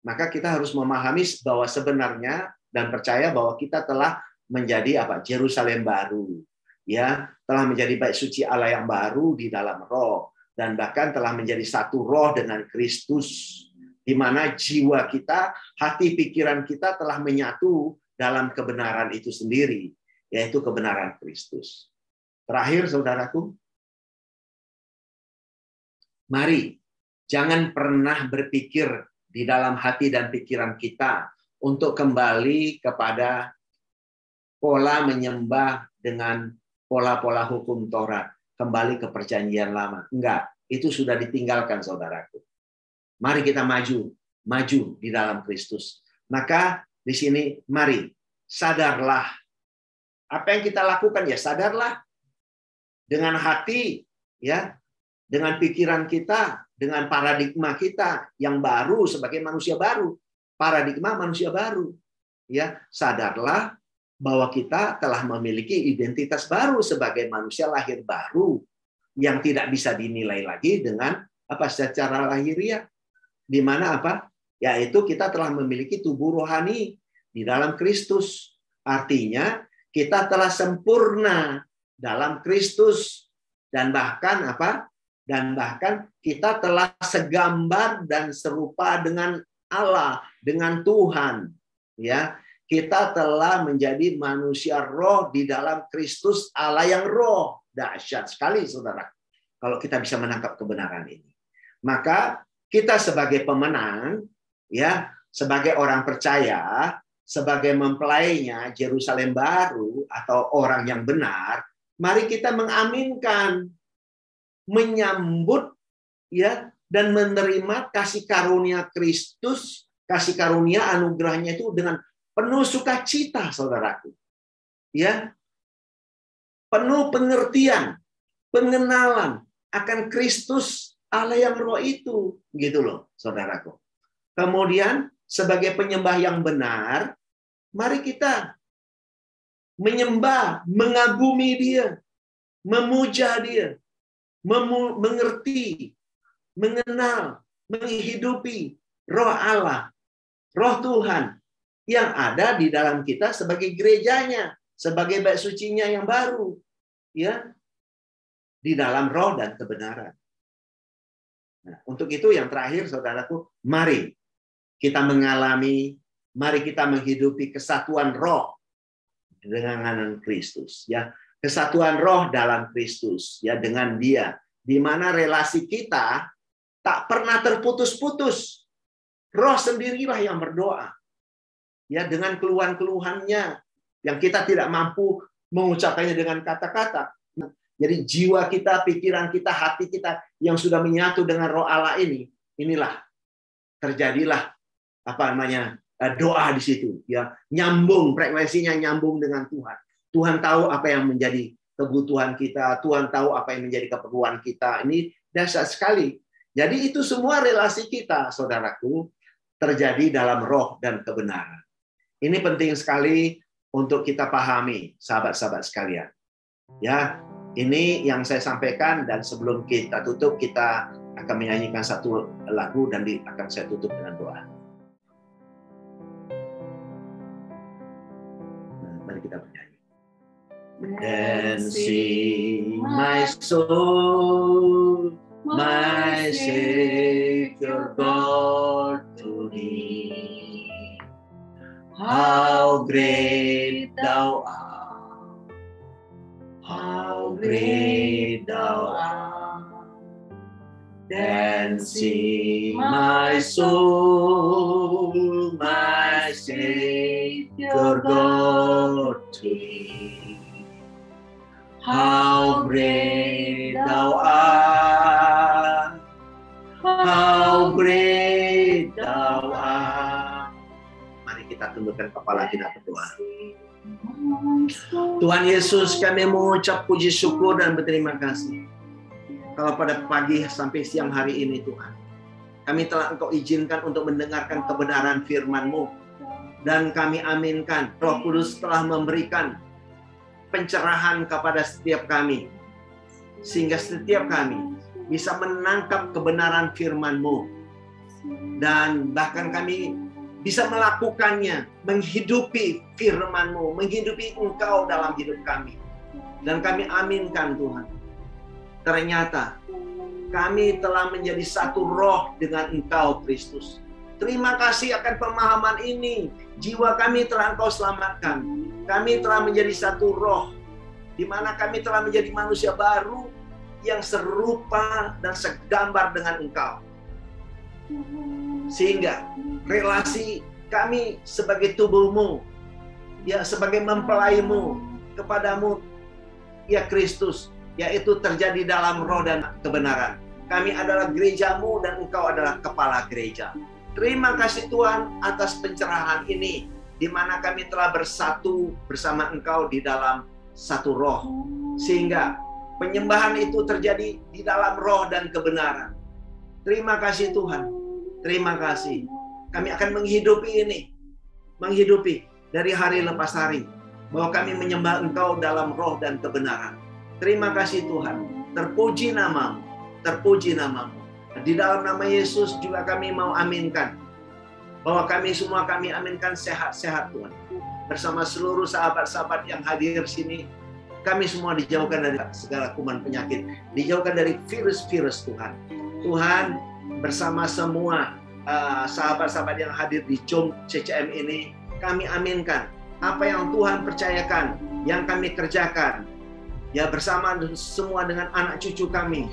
Maka kita harus memahami bahwa sebenarnya dan percaya bahwa kita telah menjadi apa? Yerusalem baru. Ya, telah menjadi bait suci Allah yang baru di dalam Roh, dan bahkan telah menjadi satu roh dengan Kristus, di mana jiwa kita, hati pikiran kita telah menyatu dalam kebenaran itu sendiri, yaitu kebenaran Kristus. Terakhir, saudaraku, mari jangan pernah berpikir di dalam hati dan pikiran kita untuk kembali kepada pola menyembah dengan pola-pola hukum Taurat, kembali ke perjanjian lama. Enggak, itu sudah ditinggalkan, saudaraku. Mari kita maju di dalam Kristus. Maka di sini mari sadarlah. Apa yang kita lakukan ya sadarlah dengan hati, ya, dengan pikiran kita, dengan paradigma kita yang baru sebagai manusia baru, paradigma manusia baru. Ya, sadarlah bahwa kita telah memiliki identitas baru sebagai manusia lahir baru yang tidak bisa dinilai lagi dengan apa secara lahiriah, di mana apa? Yaitu kita telah memiliki tubuh rohani di dalam Kristus. Artinya kita telah sempurna dalam Kristus, dan bahkan apa? Dan bahkan kita telah segambar dan serupa dengan Allah, dengan Tuhan. Ya, kita telah menjadi manusia roh di dalam Kristus Allah yang roh. Dahsyat sekali, saudara. Kalau kita bisa menangkap kebenaran ini, maka kita sebagai pemenang, ya, sebagai orang percaya, sebagai mempelainya Yerusalem baru atau orang yang benar, mari kita mengaminkan, menyambut, ya, dan menerima kasih karunia Kristus, kasih karunia anugerahnya itu dengan penuh sukacita, saudaraku. Ya, penuh pengertian, pengenalan akan Kristus Allah yang roh itu, gitu loh, saudaraku. Kemudian sebagai penyembah yang benar, mari kita menyembah, mengagumi Dia, memuja Dia, mengerti, mengenal, menghidupi Roh Allah, Roh Tuhan yang ada di dalam kita sebagai gerejanya, sebagai bait sucinya yang baru, ya, di dalam roh dan kebenaran. Nah, untuk itu yang terakhir, saudaraku, mari kita mengalami, mari kita menghidupi kesatuan roh dengan Kristus, ya, kesatuan roh dalam Kristus, ya, dengan Dia, di mana relasi kita tak pernah terputus-putus. Roh sendirilah yang berdoa, ya, dengan keluhan-keluhannya yang kita tidak mampu mengucapkannya dengan kata-kata. Jadi jiwa kita, pikiran kita, hati kita yang sudah menyatu dengan Roh Allah ini, inilah terjadilah doa di situ, ya, nyambung, frekuensinya nyambung dengan Tuhan. Tuhan tahu apa yang menjadi kebutuhan kita, Tuhan tahu apa yang menjadi keperluan kita. Ini dahsyat sekali. Jadi itu semua relasi kita, saudaraku, terjadi dalam roh dan kebenaran. Ini penting sekali untuk kita pahami, sahabat-sahabat sekalian. Ya, ini yang saya sampaikan, dan sebelum kita tutup, kita akan menyanyikan satu lagu dan akan saya tutup dengan doa. Mari kita bernyanyi. Then sing my soul, my Savior God to thee. How great thou art, how great thou art. Then sing my soul, my Savior God to thee. How great thou art, how great thou art. Mari kita tundukkan kepala kita berdoa. Tuhan Yesus, kami mengucap puji syukur dan berterima kasih. Kalau pada pagi sampai siang hari ini Tuhan, kami telah Engkau izinkan untuk mendengarkan kebenaran firman-Mu. Dan kami aminkan Roh Kudus telah memberikan pencerahan kepada setiap kami, sehingga setiap kami bisa menangkap kebenaran firman-Mu, dan bahkan kami bisa melakukannya, menghidupi firman-Mu, menghidupi Engkau dalam hidup kami. Dan kami aminkan Tuhan, ternyata kami telah menjadi satu roh dengan Engkau Kristus. Terima kasih akan pemahaman ini. Jiwa kami telah Engkau selamatkan. Kami telah menjadi satu roh, di mana kami telah menjadi manusia baru yang serupa dan segambar dengan Engkau. Sehingga relasi kami sebagai tubuh-Mu, ya, sebagai mempelai-Mu kepadamu, ya Kristus, yaitu terjadi dalam roh dan kebenaran. Kami adalah gereja-Mu dan Engkau adalah kepala gereja. Terima kasih Tuhan atas pencerahan ini, di mana kami telah bersatu bersama Engkau di dalam satu roh, sehingga penyembahan itu terjadi di dalam roh dan kebenaran. Terima kasih Tuhan, terima kasih. Kami akan menghidupi ini, menghidupi dari hari lepas hari, bahwa kami menyembah Engkau dalam roh dan kebenaran. Terima kasih Tuhan, terpuji nama-Mu, terpuji nama-Mu. Di dalam nama Yesus juga kami mau aminkan, bahwa kami semua kami aminkan sehat-sehat Tuhan. Bersama seluruh sahabat-sahabat yang hadir sini, kami semua dijauhkan dari segala kuman penyakit, dijauhkan dari virus-virus Tuhan. Tuhan, bersama semua sahabat-sahabat yang hadir di Jom CCM ini, kami aminkan apa yang Tuhan percayakan, yang kami kerjakan, ya, bersama semua dengan anak cucu kami,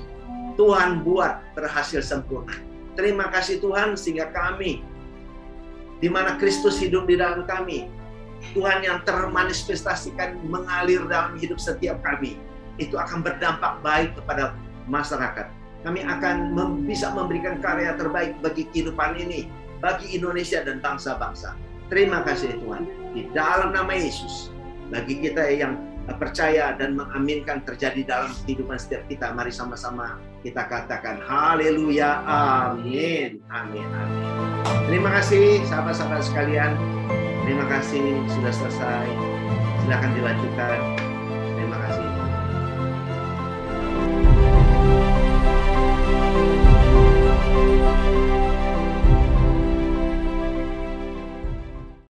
Tuhan buat berhasil sempurna. Terima kasih Tuhan, sehingga kami, di mana Kristus hidup di dalam kami, Tuhan yang termanifestasikan mengalir dalam hidup setiap kami, itu akan berdampak baik kepada masyarakat. Kami akan bisa memberikan karya terbaik bagi kehidupan ini, bagi Indonesia dan bangsa-bangsa. Terima kasih Tuhan. Di dalam nama Yesus, bagi kita yang percaya dan mengaminkan terjadi dalam kehidupan setiap kita, mari sama-sama kita katakan haleluya, amin, amin, amin. Terima kasih sahabat-sahabat sekalian, terima kasih sudah selesai. Silakan dilanjutkan. Terima kasih.